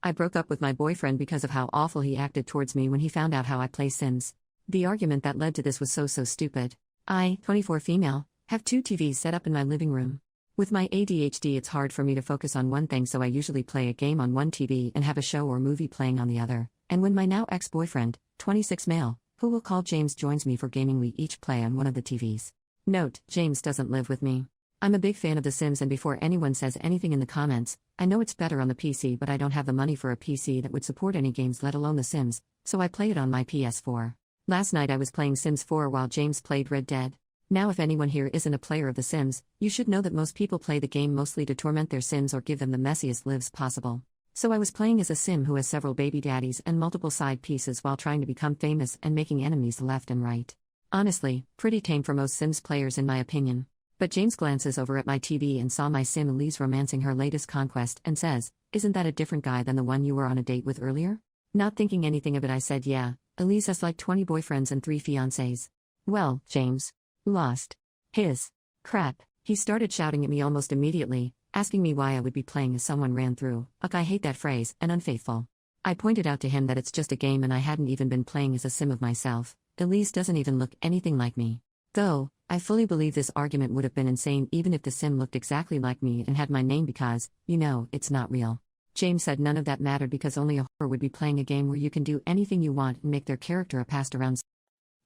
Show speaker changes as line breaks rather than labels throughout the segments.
I broke up with my boyfriend because of how awful he acted towards me when he found out how I play Sims. The argument that led to this was so stupid. I, 24 female, have two TVs set up in my living room. With my ADHD, it's hard for me to focus on one thing, so I usually play a game on one TV and have a show or movie playing on the other. And when my now ex-boyfriend, 26 male, who we'll call James, joins me for gaming, we each play on one of the TVs. Note, James doesn't live with me. I'm a big fan of The Sims, and before anyone says anything in the comments, I know it's better on the PC, but I don't have the money for a PC that would support any games, let alone The Sims, so I play it on my PS4. Last night I was playing Sims 4 while James played Red Dead. Now if anyone here isn't a player of The Sims, you should know that most people play the game mostly to torment their Sims or give them the messiest lives possible. So I was playing as a Sim who has several baby daddies and multiple side pieces while trying to become famous and making enemies left and right. Honestly, pretty tame for most Sims players in my opinion. But James glances over at my TV and saw my Sim Elise romancing her latest conquest and says, "Isn't that a different guy than the one you were on a date with earlier?" Not thinking anything of it, I said, "Yeah, Elise has like 20 boyfriends and 3 fiancés." Well, James lost his crap. He started shouting at me almost immediately, asking me why I would be playing as someone ran through, I hate that phrase, and unfaithful. I pointed out to him that it's just a game and I hadn't even been playing as a Sim of myself. Elise doesn't even look anything like me. Though, I fully believe this argument would have been insane even if the Sim looked exactly like me and had my name because, it's not real. James said none of that mattered because only a whore would be playing a game where you can do anything you want and make their character a passed around.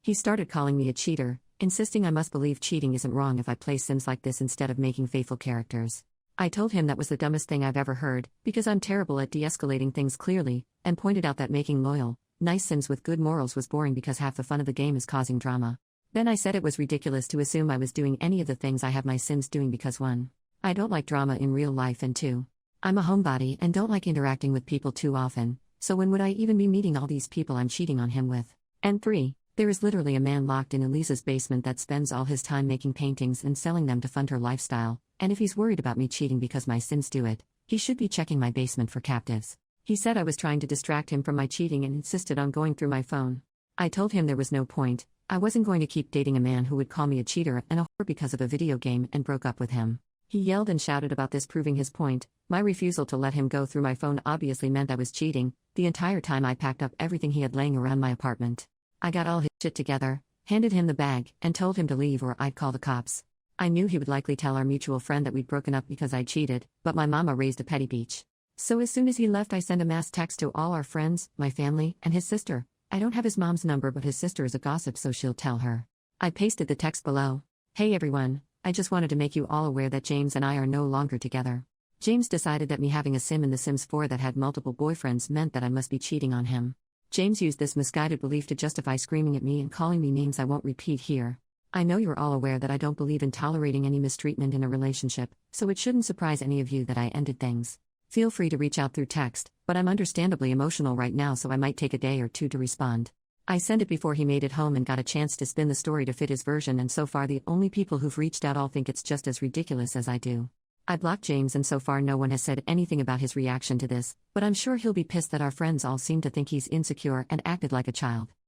He started calling me a cheater, insisting I must believe cheating isn't wrong if I play Sims like this instead of making faithful characters. I told him that was the dumbest thing I've ever heard, because I'm terrible at de-escalating things clearly, and pointed out that making loyal, nice Sims with good morals was boring because half the fun of the game is causing drama. Then I said it was ridiculous to assume I was doing any of the things I have my Sims doing because 1. I don't like drama in real life, and 2. I'm a homebody and don't like interacting with people too often, so when would I even be meeting all these people I'm cheating on him with? And 3. There is literally a man locked in Elisa's basement that spends all his time making paintings and selling them to fund her lifestyle, and if he's worried about me cheating because my Sims do it, he should be checking my basement for captives. He said I was trying to distract him from my cheating and insisted on going through my phone. I told him there was no point. I wasn't going to keep dating a man who would call me a cheater and a whore because of a video game, and broke up with him. He yelled and shouted about this, proving his point. My refusal to let him go through my phone obviously meant I was cheating. The entire time I packed up everything he had laying around my apartment. I got all his shit together, handed him the bag, and told him to leave or I'd call the cops. I knew he would likely tell our mutual friend that we'd broken up because I cheated, but my mama raised a petty bitch. So as soon as he left, I sent a mass text to all our friends, my family, and his sister. I don't have his mom's number, but his sister is a gossip, so she'll tell her. I pasted the text below. "Hey everyone, I just wanted to make you all aware that James and I are no longer together." James decided that me having a Sim in The Sims 4 that had multiple boyfriends meant that I must be cheating on him. James used this misguided belief to justify screaming at me and calling me names I won't repeat here. I know you're all aware that I don't believe in tolerating any mistreatment in a relationship, so it shouldn't surprise any of you that I ended things. Feel free to reach out through text, but I'm understandably emotional right now, so I might take a day or two to respond. I sent it before he made it home and got a chance to spin the story to fit his version, and so far the only people who've reached out all think it's just as ridiculous as I do. I blocked James and so far no one has said anything about his reaction to this, but I'm sure he'll be pissed that our friends all seem to think he's insecure and acted like a child.